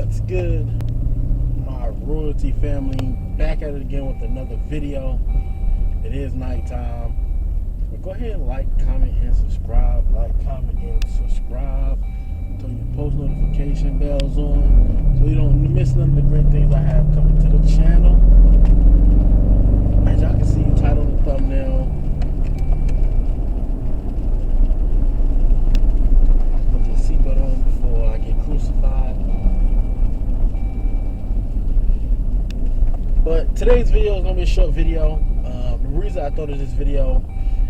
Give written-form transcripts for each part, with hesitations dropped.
What's good, my royalty family? Back at it again with another video. It is nighttime. But go ahead and like, comment, and subscribe. Like, comment, and subscribe. Turn your post notification bells on so you don't miss none of the great things I have coming to the channel. As y'all can see, title on the thumbnail. Put the seatbelt on before I get crucified. But today's video is going to be a short video. The reason I thought of this video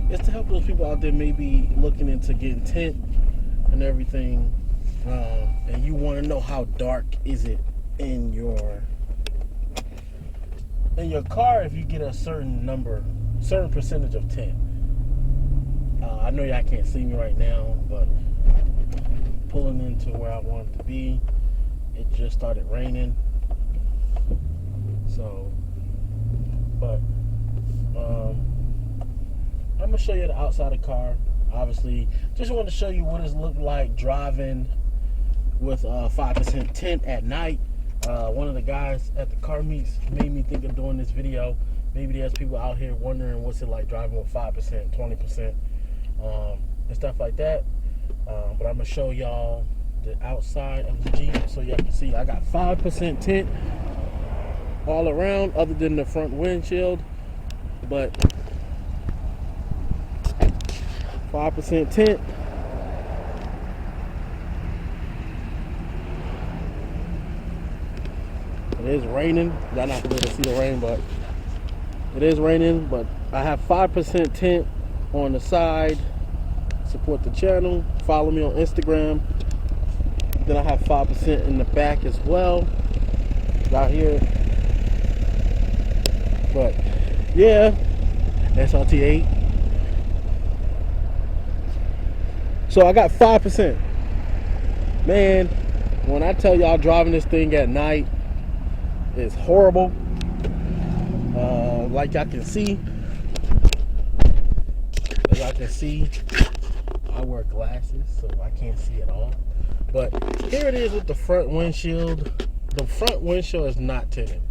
is to help those people out there maybe looking into getting tint and everything. And you want to know how dark is it in your car if you get a certain percentage of tint. I know y'all can't see me right now, but pulling into where I want it to be, it just started raining. So, but I'm gonna show you the outside of the car. Obviously, just want to show you what it's looked like driving with 5% tint at night. One of the guys at the car meets made me think of doing this video. Maybe there's people out here wondering what's it like driving with 5%, 20%, and stuff like that. But I'm gonna show y'all the outside of the Jeep so y'all can see I got 5% tint all around other than the front windshield, but 5% tint. It is raining. Y'all not gonna be able to see the rain, but it is raining. But I have 5% tint on the side. Support the channel. Follow me on Instagram. Then I have 5% in the back as well. Out here. But yeah, SRT8. So I got 5%. Man, when I tell y'all driving this thing at night is horrible. Like y'all can see, I wear glasses, so I can't see at all. But here it is with the front windshield. The front windshield is not tinted.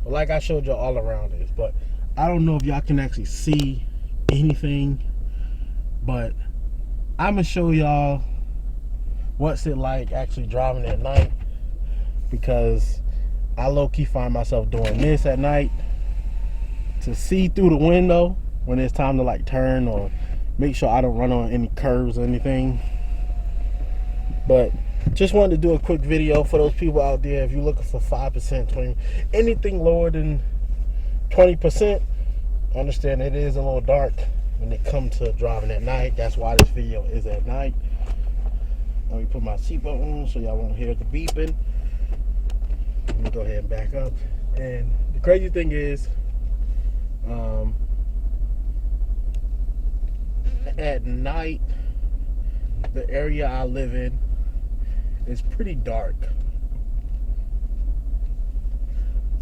But like I showed y'all, all around is. But I don't know if y'all can actually see anything. But I'm going to show y'all what's it like actually driving at night. Because I low-key find myself doing this at night to see through the window when it's time to like turn or make sure I don't run on any curves or anything. But just wanted to do a quick video for those people out there. If you're looking for 5%, 20%, anything lower than 20%, understand it is a little dark when it comes to driving at night. That's why this video is at night. Let me put my seatbelt on so y'all won't hear the beeping. Let me go ahead and back up. And the crazy thing is, at night, the area I live in is pretty dark.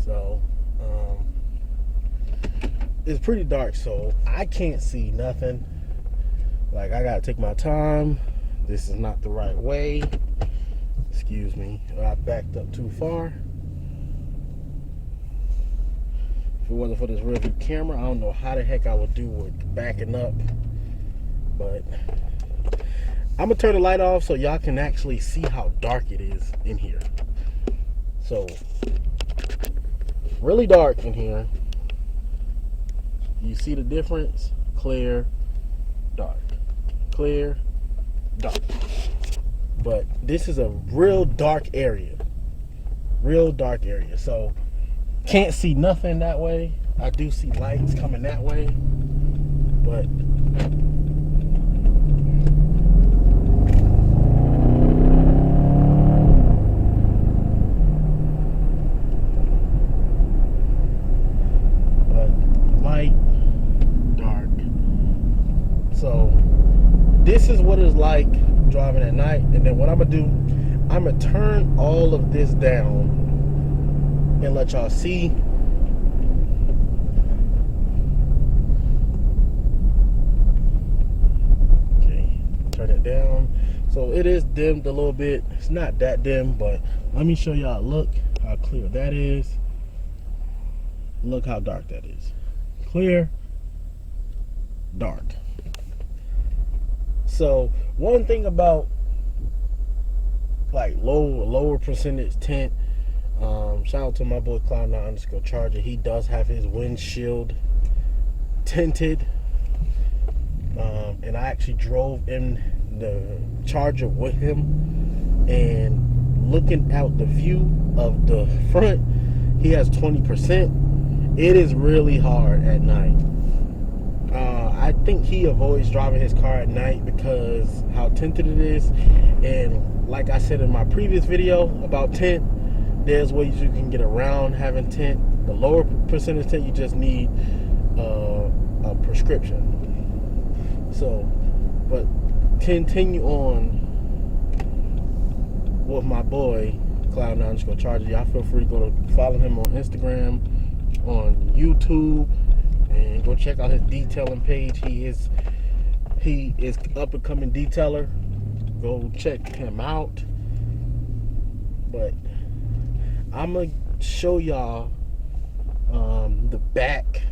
So, it's pretty dark, so I can't see nothing. Like, I gotta take my time. This is not the right way. Excuse me, I backed up too far. If it wasn't for this rear view camera, I don't know how the heck I would do with backing up. But I'm gonna turn the light off so y'all can actually see how dark it is in here. So, really dark in here. You see the difference? Clear, dark. Clear, dark. But this is a real dark area. Real dark area. So, can't see nothing that way. I do see lights coming that way. But light, dark. So this is what it's like driving at night. And then what I'm gonna do, I'm gonna turn all of this down and let y'all see. Okay, turn it down. So it is dimmed a little bit. It's not that dim, but let me show y'all. Look how clear that is. Look how dark that is. Clear, dark. So one thing about like lower percentage tint, shout out to my boy Cloud9_Charger. He does have his windshield tinted, and I actually drove in the Charger with him, and looking out the view of the front, he has 20%. It is really hard at night. I think he avoids driving his car at night because how tinted it is. And like I said in my previous video about tint, there's ways you can get around having tint. The lower percentage tint, you just need a prescription. So, but continue on with my boy Cloud9_Charger. Y'all feel free to go to follow him on Instagram, on YouTube, and go check out his detailing page. He is up and coming detailer. Go check him out. But I'm gonna show y'all the back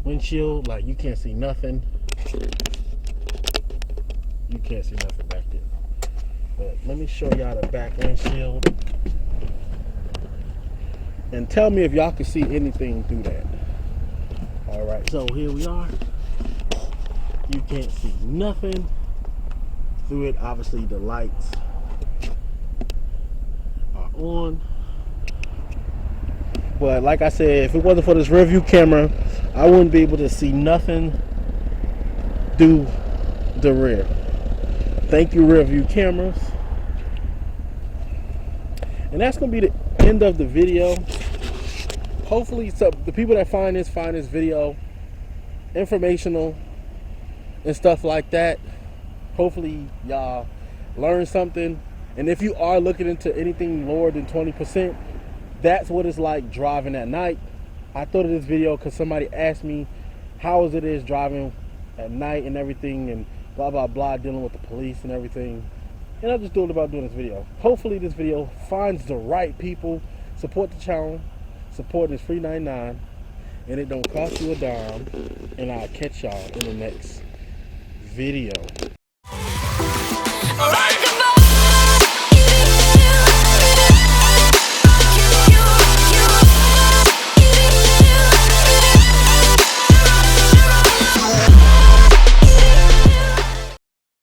windshield. Like, you can't see nothing. You can't see nothing back there. But let me show y'all the back windshield, and tell me if y'all can see anything through that. Alright, so here we are. You can't see nothing through it. Obviously the lights are on. But like I said, if it wasn't for this rear view camera, I wouldn't be able to see nothing through the rear. Thank you, rear view cameras. And that's going to be the end of the video. Hopefully, the people that find this video informational and stuff like that. Hopefully, y'all learn something. And if you are looking into anything lower than 20%, that's what it's like driving at night. I thought of this video because somebody asked me how it is driving at night and everything, and blah blah blah, dealing with the police and everything. And I just thought about doing this video. Hopefully this video finds the right people. Support the channel. Support is free 99, and it don't cost you a dime. And I'll catch y'all in the next video.